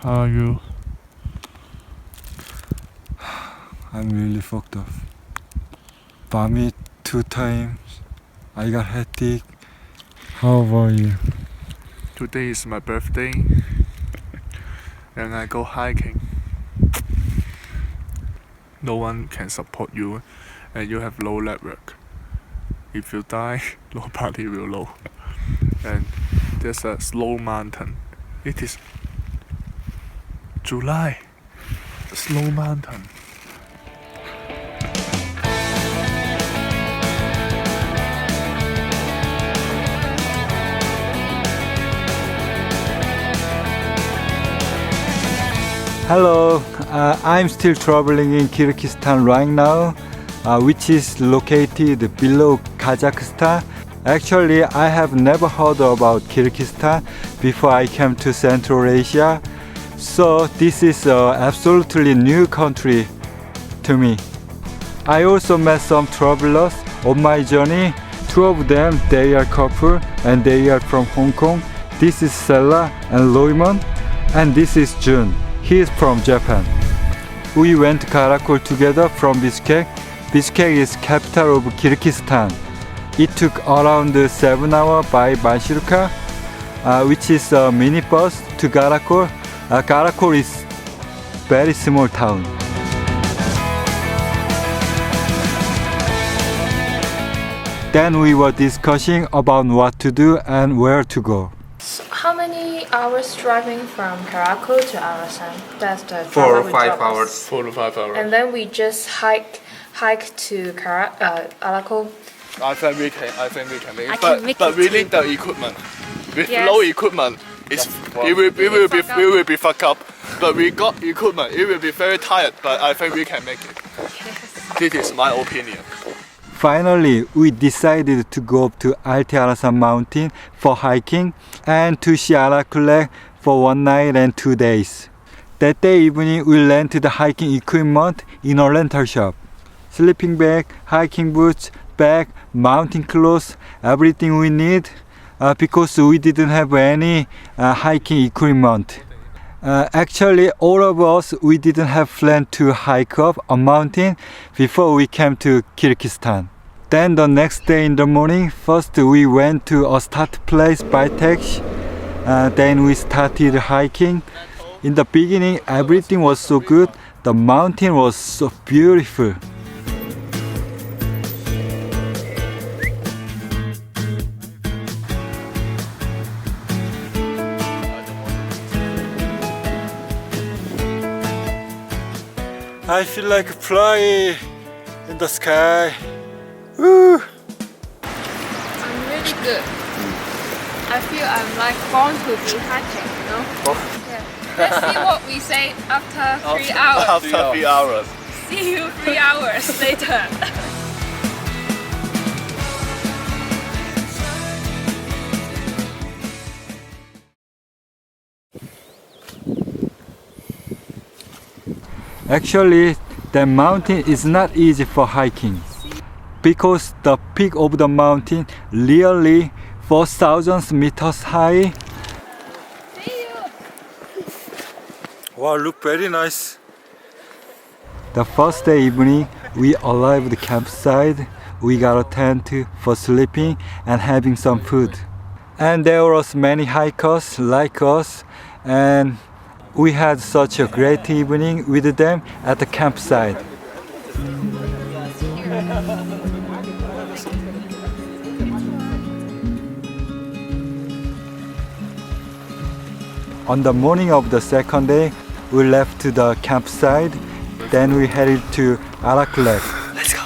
How are you? I'm really fucked up. Vomit 2 times. I got headache. How about you? Today is my birthday and I go hiking. No one can support you and you have low network. If you die, nobody will know. And there's a slow mountain. It is July. Slow mountain. Hello, I'm still traveling in Kyrgyzstan right now, which is located below Kazakhstan. Actually, I have never heard about Kyrgyzstan before I came to Central Asia. So this is an absolutely new country to me. I also met some travelers on my journey. 2 of them, they are couple and they are from Hong Kong. This is Sella and Loimon, and this is Jun. He is from Japan. We went to Ala-Kul together from Bishkek. Bishkek is capital of Kyrgyzstan. It took around 7 hours by Marshrutka, which is a minibus to Ala-Kul. Ala-Kul is very small town. Then we were discussing about what to do and where to go. How many hours driving from Ala-Kul to Arasan? That's the 4 or 5 hours. 4 to 5 hours. And then we just hike to Ala-Kul. I think we can make I it. can make But it we too. need the equipment. With Yes. low equipment, we will be fucked up. But we got equipment. It will be very tired, but I think we can make it. This is my opinion. Finally, we decided to go up to Alti Arasan mountain for hiking and to see Ala-Kul for 1 night and 2 days. That day evening, we rented the hiking equipment in a rental shop. Sleeping bag, hiking boots, bag, mountain clothes, everything we need because we didn't have any hiking equipment. Actually, all of us, we didn't have planned to hike up a mountain before we came to Kyrgyzstan. Then the next day in the morning, first we went to a start place by taxi. Then we started hiking. In the beginning, everything was so good. The mountain was so beautiful. I feel like flying in the sky. Woo! I'm really good. I feel I'm like born to be hiking, you know? Yeah. Let's see what we say after 3 hours. After 3 hours. See you 3 hours later. Actually, the mountain is not easy for hiking because the peak of the mountain nearly 4,000 meters high. See you. Wow, look very nice. The first day evening, we arrived at the campsite. We got a tent for sleeping and having some food. And there was many hikers like us, and we had such a great evening with them at the campsite. On the morning of the second day, we left to the campsite. Then we headed to Ala-Kul. Let's go.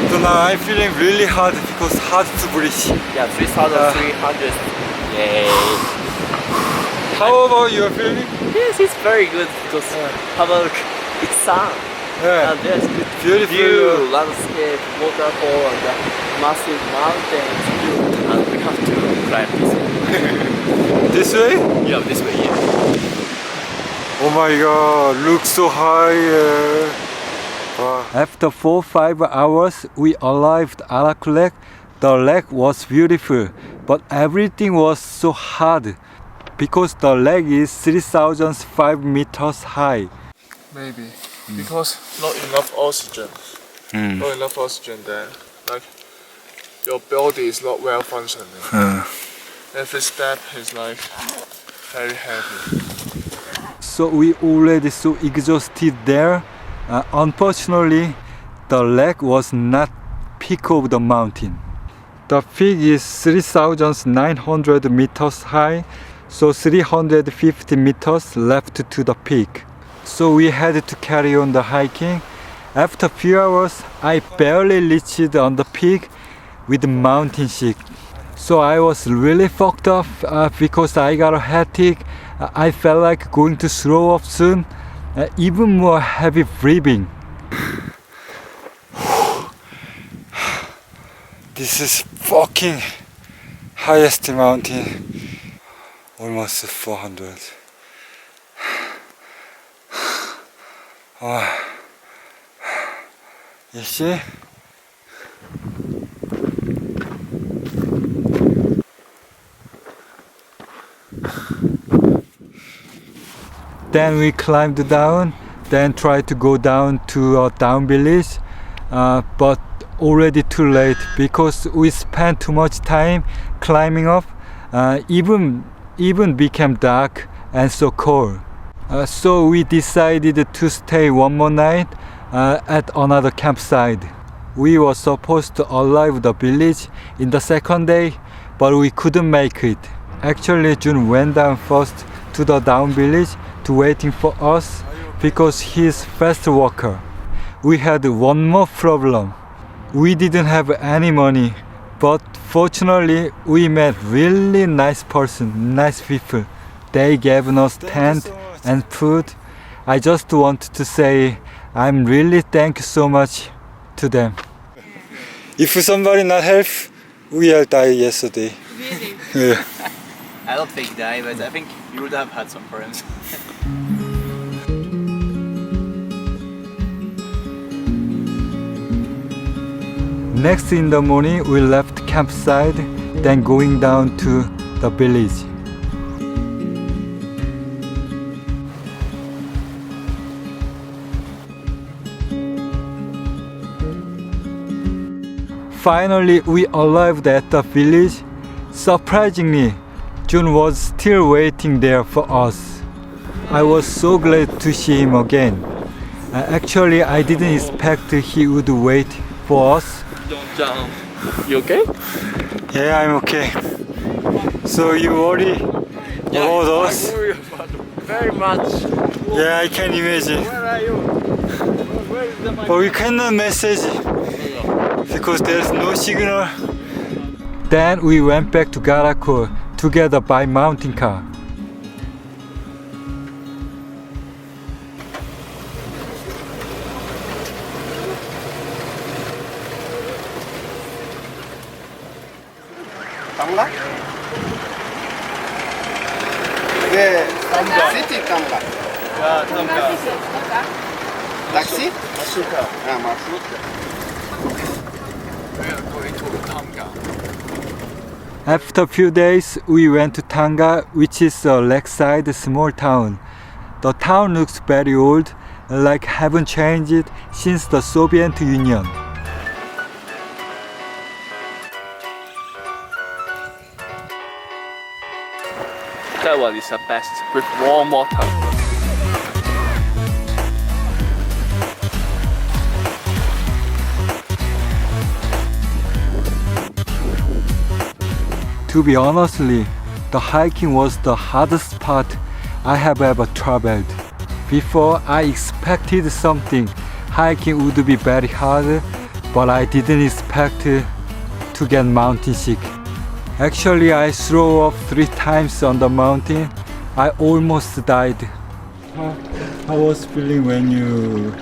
So now I'm feeling really hard because hard to breathe. Yeah, 3,300. Yay. How about your feeling? Yes, it's very good because have a look. It's sun. Yeah. And there's good Beautiful. view, landscape, waterfall, and the massive mountains. And we have to climb this way. This way? Yeah, this way, yeah. Oh my god, looks so high. After 4-5 hours, we arrived at Ala-Kul. The lake was beautiful, but everything was so hard because the lake is 3,005 meters high. Maybe because not enough oxygen. Not enough oxygen there. Like your body is not well functioning. Every step is like very heavy. So we already so exhausted there. Unfortunately, the lake was not peak of the mountain. The peak is 3,900 meters high, so 350 meters left to the peak. So we had to carry on the hiking. After a few hours, I barely reached on the peak with mountain sick. So I was really fucked up because I got a headache. I felt like going to throw up soon. Even more heavy breathing. This is fucking highest mountain. Almost 400. You see? Then we climbed down, then tried to go down to a down village, but already too late because we spent too much time climbing up. Even became dark and so cold. So we decided to stay one more night at another campsite. We were supposed to arrive the village in the second day, but we couldn't make it. Actually, Jun went down first to the down village to waiting for us because he's fast walker. We had one more problem. We didn't have any money, but fortunately we met really nice person, nice people. They gave us tent and food. I just want to say I'm really thank you so much to them. If somebody not help, we all die yesterday. Really? Yeah. I don't think die, but I think you would have had some problems. Next in the morning, we left campsite, then going down to the village. Finally, we arrived at the village. Surprisingly, Jun was still waiting there for us. I was so glad to see him again. Actually, I didn't expect he would wait for us. Don't jump. You okay? Yeah, I'm okay. So you worry about us? I worry about very much. Yeah, I can imagine. Where are you? Where is the But we cannot message because there's no signal. Then we went back to Ala-Kul together by mountain car. Tonga? 네, City Tonga. Yeah, Tonga. Taxi? Masuka. 아, 마르슈트. We are going to Tonga. After a few days, we went to Tonga, which is a lakeside small town. The town looks very old, like haven't changed since the Soviet Union. That one is the best with warm water. To be honestly, the hiking was the hardest part I have ever traveled. Before, I expected something. Hiking would be very hard, but I didn't expect to get mountain sick. Actually, I threw up 3 times on the mountain. I almost died. How was feeling when you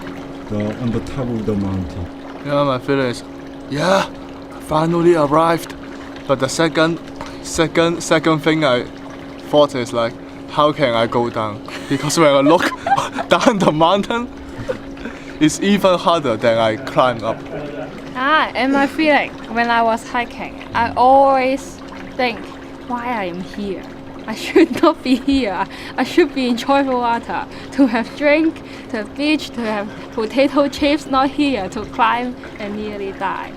on the top of the mountain? Yeah, my feeling is, yeah, finally arrived. But the second thing I thought is like, how can I go down? Because when I look down the mountain, it's even harder than I climb up. And my feeling when I was hiking, I always think, why I am here? I should not be here. I should be in joyful water to have drink, to have beach, to have potato chips, not here to climb and nearly die.